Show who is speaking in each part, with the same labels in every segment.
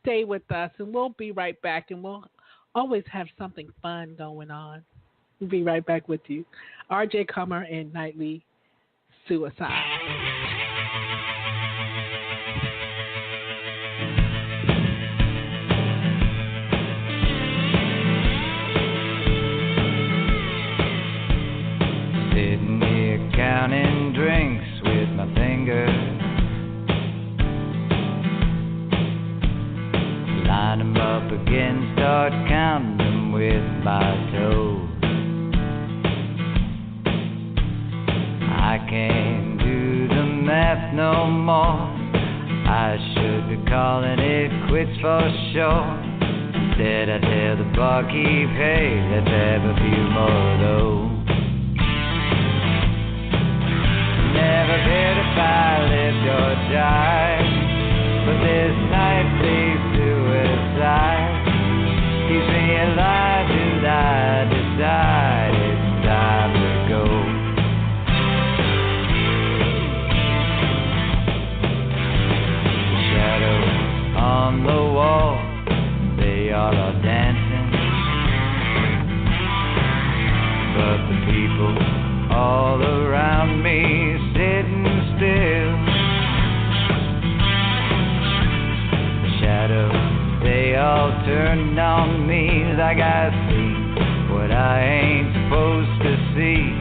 Speaker 1: stay with us, and we'll be right back, and we'll always have something fun going on. We'll be right back with you. RJ Comer and Nightly Suicide.
Speaker 2: Sitting here counting drinks with my fingers, line them up again, start counting them with my toes. I can't do the math no more, I should be calling it quits for sure. Instead I tell the barkeep, hey, let's have a few more of those. Never cared if I lived or died, but this nightly suicide keeps me alive till I decide it's time to go. The shadows on the wall, they all are dancing, but the people all around me sitting still. The shadows, they all turn on me like I see what I ain't supposed to see.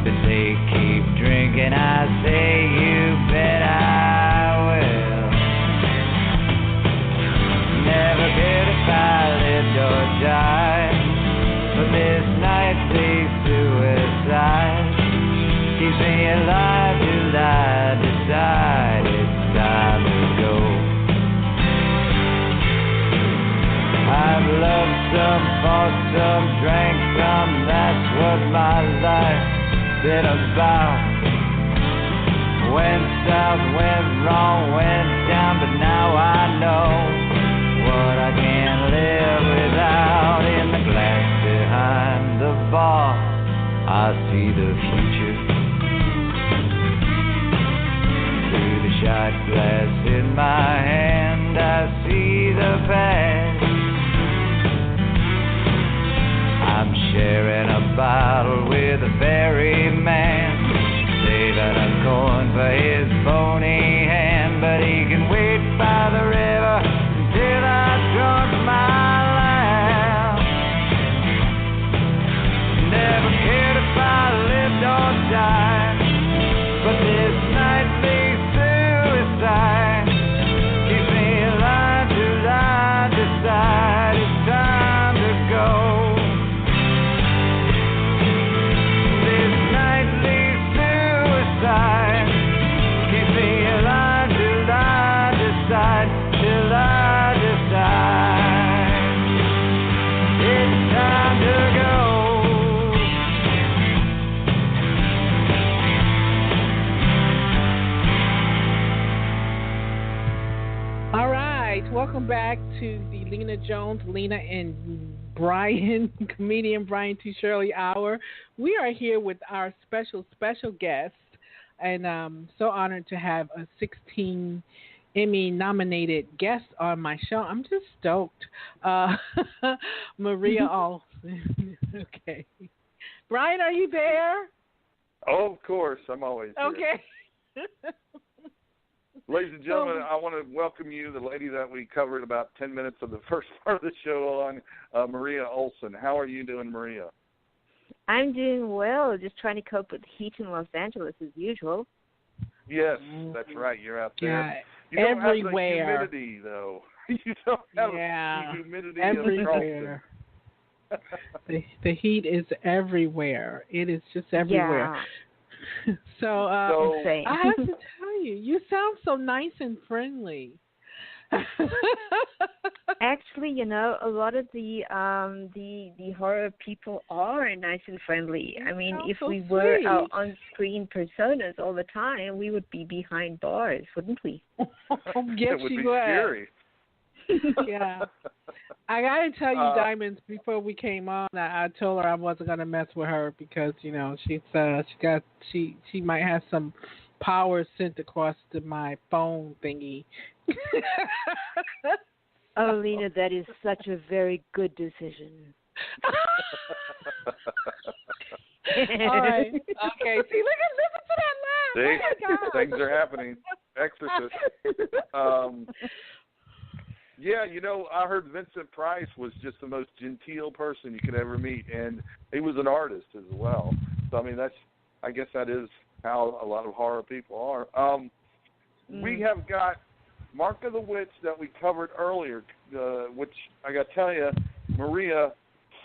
Speaker 2: But they keep drinking, I say you bet I will. Never cared if I lived or died, but this nightly suicide keeps me alive till I decide it's time to go. I've loved some, fought some, drank some, that's what my life's been about. Went south, went wrong, went down, but now I know what I can't live without. In the glass behind the bar, I see the future. Through the shot glass in my hand, I see the past. I'm sharing a bottle with a ferryman, saving a coin for his bony hand, but he can wait by the river until I drunk my last. Never cared if I lived or died, but this nightly suicide keeps me alive till I decide it's time to go. This nightly suicide keeps me alive till I decide, till I decide it's time to go.
Speaker 1: All right, welcome back to the Lina Jones, Lina and Brian, Comedian Brian T Shirley Hour. We are here with our special guest, and I'm so honored to have a 16 Emmy-nominated guest on my show. I'm just stoked. Maria Olson. Okay. Brian, are you there?
Speaker 3: Oh, of course. I'm always here.
Speaker 1: Okay.
Speaker 3: Ladies and gentlemen, I want to welcome you, the lady that we covered about 10 minutes of the first part of the show on, Maria Olson. How are you doing, Maria?
Speaker 4: I'm doing well, just trying to cope with the heat in Los Angeles as usual.
Speaker 3: Yes, that's right. You're out there.
Speaker 1: Yeah,
Speaker 3: you don't
Speaker 1: everywhere.
Speaker 3: have the humidity, though. You don't have the humidity
Speaker 1: everywhere. the heat is everywhere. It is just everywhere.
Speaker 4: Yeah.
Speaker 1: So I have to tell you, you sound so nice and friendly.
Speaker 4: Actually, you know, a lot of the horror people are nice and friendly. I mean, if we were our on-screen personas all the time, we would be behind bars, wouldn't we?
Speaker 1: Yes,
Speaker 3: it would be scary.
Speaker 1: Yeah. I gotta tell you, Diamonds, before we came on, I told her I wasn't gonna mess with her because, you know, she might have some power sent across to my phone thingy.
Speaker 4: Oh, Lina, that is such a very good decision.
Speaker 1: All right. Okay. See, listen to that laugh.
Speaker 3: See,
Speaker 1: oh my God.
Speaker 3: Things are happening. Exorcist. Yeah, I heard Vincent Price was just the most genteel person you could ever meet, and he was an artist as well. So, I guess that is how a lot of horror people are. We have got Mark of the Witch that we covered earlier, which I got to tell you, Maria,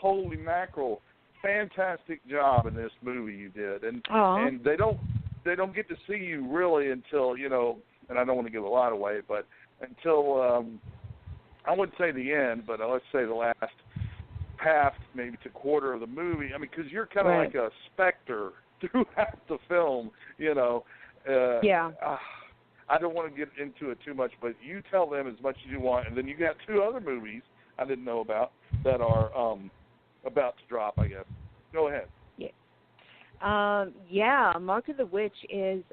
Speaker 3: holy mackerel, fantastic job in this movie you did, and they don't get to see you really until and I don't want to give a lot away, but until I wouldn't say the end, but let's say the last half, maybe to quarter of the movie. Because you're kind of like a specter throughout the film,
Speaker 4: Yeah.
Speaker 3: I don't want to get into it too much, but you tell them as much as you want, and then you got 2 other movies I didn't know about that are about to drop, I guess. Go ahead.
Speaker 4: Yeah. Mark of the Witch is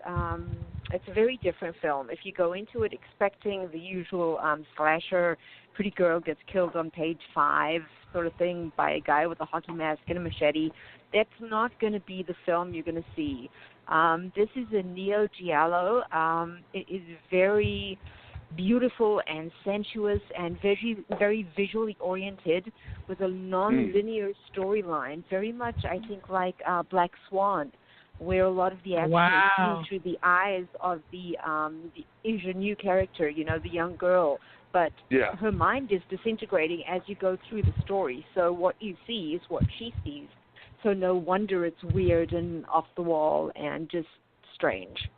Speaker 4: it's a very different film. If you go into it expecting the usual slasher, pretty girl gets killed on page 5 sort of thing by a guy with a hockey mask and a machete, that's not going to be the film you're going to see. This is a Neo Giallo. It is very beautiful and sensuous and very, very visually oriented with a non-linear storyline, very much, I think, like Black Swan, where a lot of the action is seen through the eyes of the ingenue character, the young girl. But her mind is disintegrating as you go through the story. So what you see is what she sees. So no wonder it's weird and off the wall and just strange.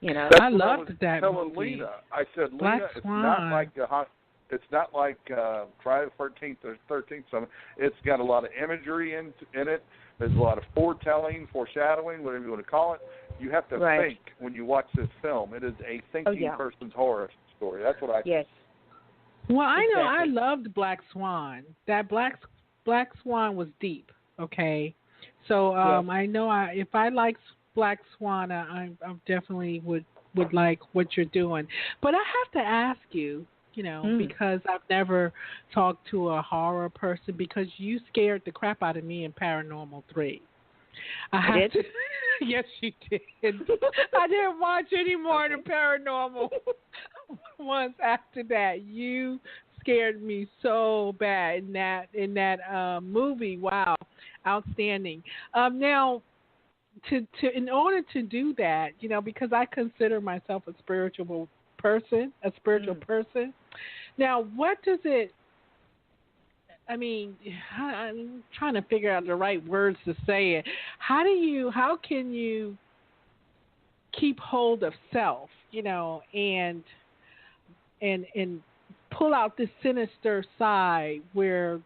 Speaker 3: That's
Speaker 1: I loved that
Speaker 3: telling
Speaker 1: movie.
Speaker 3: Lina. I said,
Speaker 1: Black
Speaker 3: Lina,
Speaker 1: Swan.
Speaker 3: it's not like Friday the 13th or 13th something. It's got a lot of imagery in it. There's a lot of foreshadowing, whatever you want to call it. You have to think when you watch this film. It is a thinking person's horror story. That's what I think.
Speaker 4: Yes.
Speaker 1: Well, I know I loved Black Swan. That Black Swan was deep. Okay, so I know if I like Black Swan, I definitely would like what you're doing. But I have to ask you, because I've never talked to a horror person, because you scared the crap out of me in Paranormal 3. I did? Yes, you did. I didn't watch any more than Paranormal ones after that. You scared me so bad in that movie. Wow, outstanding. Now, in order to do that, because I consider myself a spiritual person. Now, what does it? I'm trying to figure out the right words to say it. How can you keep hold of self, and pull out this sinister side where,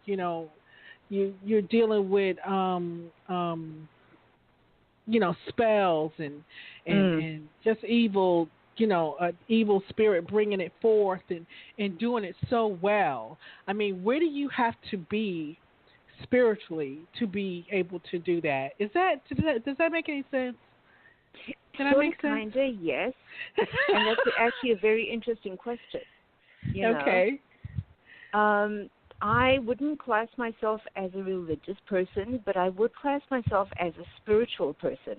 Speaker 1: you're dealing with spells and just evil, an evil spirit bringing it forth and doing it so well. Where do you have to be spiritually to be able to do that? Does that make any sense? Can I make sense?
Speaker 4: Kinda, yes. And that's actually a very interesting question.
Speaker 1: Okay.
Speaker 4: I wouldn't class myself as a religious person, but I would class myself as a spiritual person.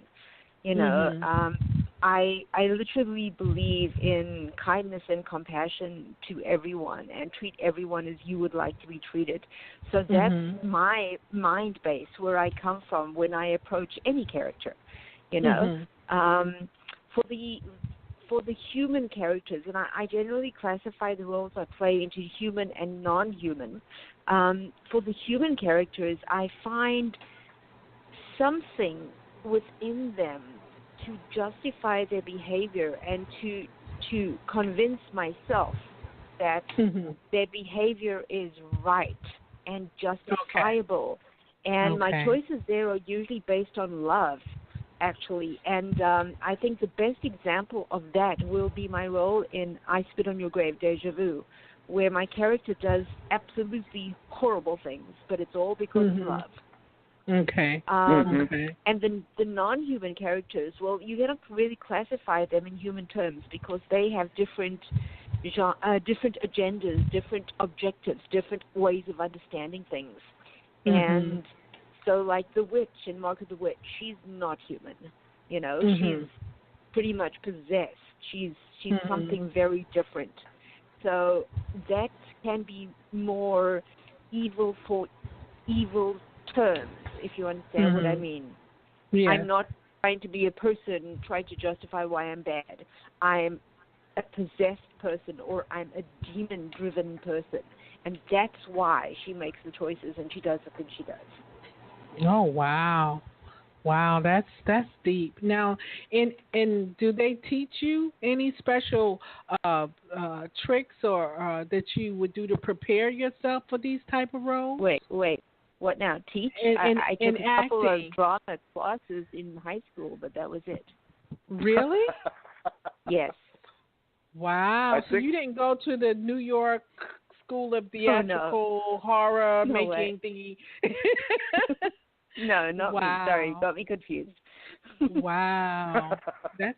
Speaker 4: I literally believe in kindness and compassion to everyone and treat everyone as you would like to be treated. So that's my mind base, where I come from when I approach any character. For the human characters, and I generally classify the roles I play into human and non-human. For the human characters, I find something within them to justify their behavior and to convince myself that their behavior is right and justifiable. And my choices there are usually based on love, actually. And I think the best example of that will be my role in I Spit on Your Grave, Deja Vu, where my character does absolutely horrible things, but it's all because of love.
Speaker 1: Okay.
Speaker 4: And the non-human characters, well, you cannot really classify them in human terms because they have different different agendas, different objectives, different ways of understanding things.
Speaker 1: Mm-hmm.
Speaker 4: And so, like the witch in Margaret the Witch, she's not human. You know, she's pretty much possessed. She's something very different. So that can be more evil for evil terms, if you understand what I mean.
Speaker 1: Yeah.
Speaker 4: I'm not trying to be a person trying to justify why I'm bad. I'm a possessed person, or I'm a demon-driven person. And that's why she makes the choices and she does the things she does.
Speaker 1: Oh, wow. Wow, that's deep. Now, and do they teach you any special tricks or that you would do to prepare yourself for these type of roles?
Speaker 4: Wait. What now? Teach? I took a couple of drama classes in high school, but that was it.
Speaker 1: Really?
Speaker 4: Yes.
Speaker 1: Wow. So you didn't go to the New York School of Theatrical Horror making thingy?
Speaker 4: No, not me. Sorry, you got me confused.
Speaker 1: Wow, that's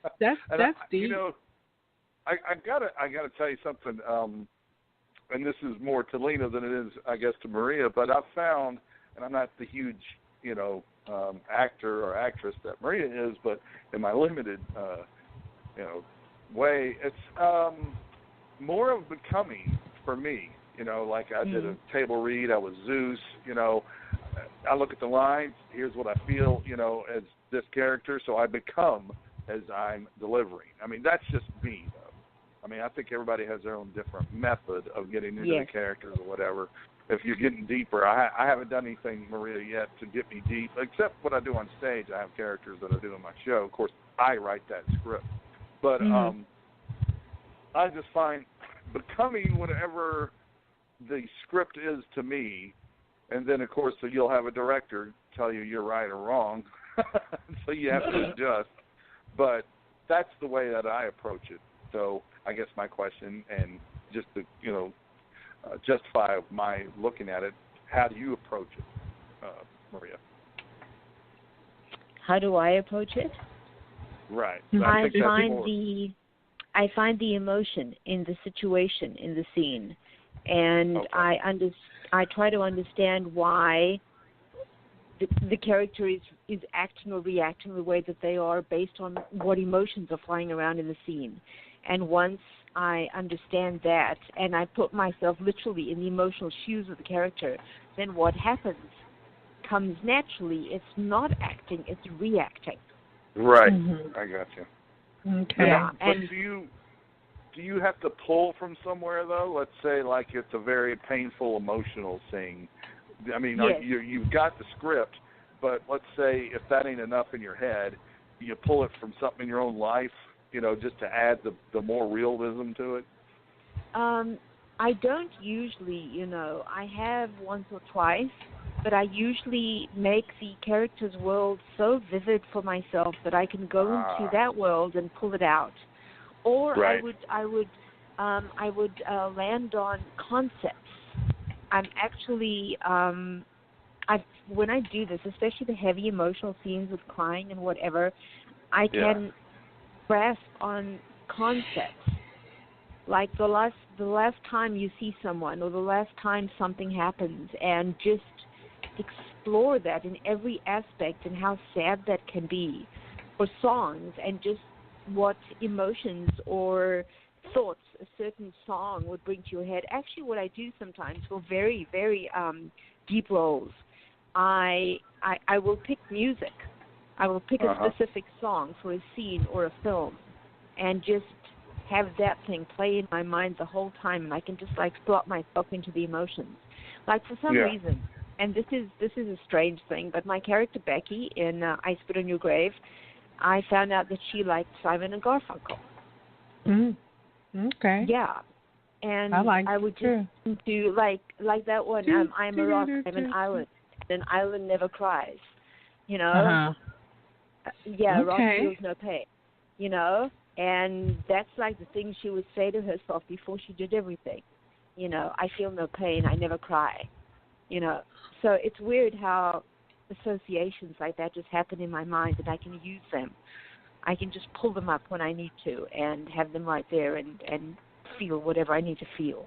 Speaker 1: deep.
Speaker 3: You know, I gotta tell you something. And this is more to Lina than it is, I guess, to Maria. But I've found, and I'm not the huge, actor or actress that Maria is, but in my limited, way, it's more of becoming for me. Like I did a table read. I was Zeus. I look at the lines. Here's what I feel, as this character. So I become as I'm delivering. I mean, that's just me, though. I mean, I think everybody has their own different method of getting into the characters or whatever. If you're getting deeper, I haven't done anything, Maria, yet to get me deep, except what I do on stage. I have characters that I do in my show. Of course, I write that script. But I just find becoming whatever the script is to me, and then, of course, so you'll have a director tell you you're right or wrong, so you have to adjust. But that's the way that I approach it. So I guess my question, and just to, justify my looking at it, how do you approach it, Maria?
Speaker 4: How do I approach it?
Speaker 3: Right.
Speaker 4: I find the emotion in the situation, in the scene, and I try to understand why the character is acting or reacting the way that they are based on what emotions are flying around in the scene. And once I understand that and I put myself literally in the emotional shoes of the character, then what happens comes naturally. It's not acting, it's reacting.
Speaker 3: Right. I got you.
Speaker 1: Okay.
Speaker 4: Yeah.
Speaker 3: But do you have to pull from somewhere, though? Let's say like it's a very painful, emotional thing. I mean,
Speaker 4: yes.
Speaker 3: You've got the script, but let's say if that ain't enough in your head, you pull it from something in your own life, just to add the more realism to it?
Speaker 4: I don't usually, I have once or twice, but I usually make the character's world so vivid for myself that I can go into that world and pull it out. Or
Speaker 3: right.
Speaker 4: I would land on concepts. I'm actually, when I do this, especially the heavy emotional scenes with crying and whatever, I can grasp on concepts. Like the last time you see someone or the last time something happens, and just explore that in every aspect and how sad that can be. Or songs, and just what emotions or thoughts a certain song would bring to your head. Actually, what I do sometimes for very, very deep roles, I will pick music. I will pick a specific song for a scene or a film, and just have that thing play in my mind the whole time, and I can just slot myself into the emotions. Like for some reason, and this is a strange thing, but my character Becky in I Spit on Your Grave, I found out that she liked Simon and Garfunkel.
Speaker 1: Okay.
Speaker 4: Yeah. And I would just do like that one, I'm a rock, I'm an island. An island never cries. Rock feels no pain. And that's like the thing she would say to herself before she did everything. I feel no pain, I never cry. So it's weird how associations like that just happen in my mind, and I can use them. I can just pull them up when I need to and have them right there and
Speaker 5: feel whatever I need to feel.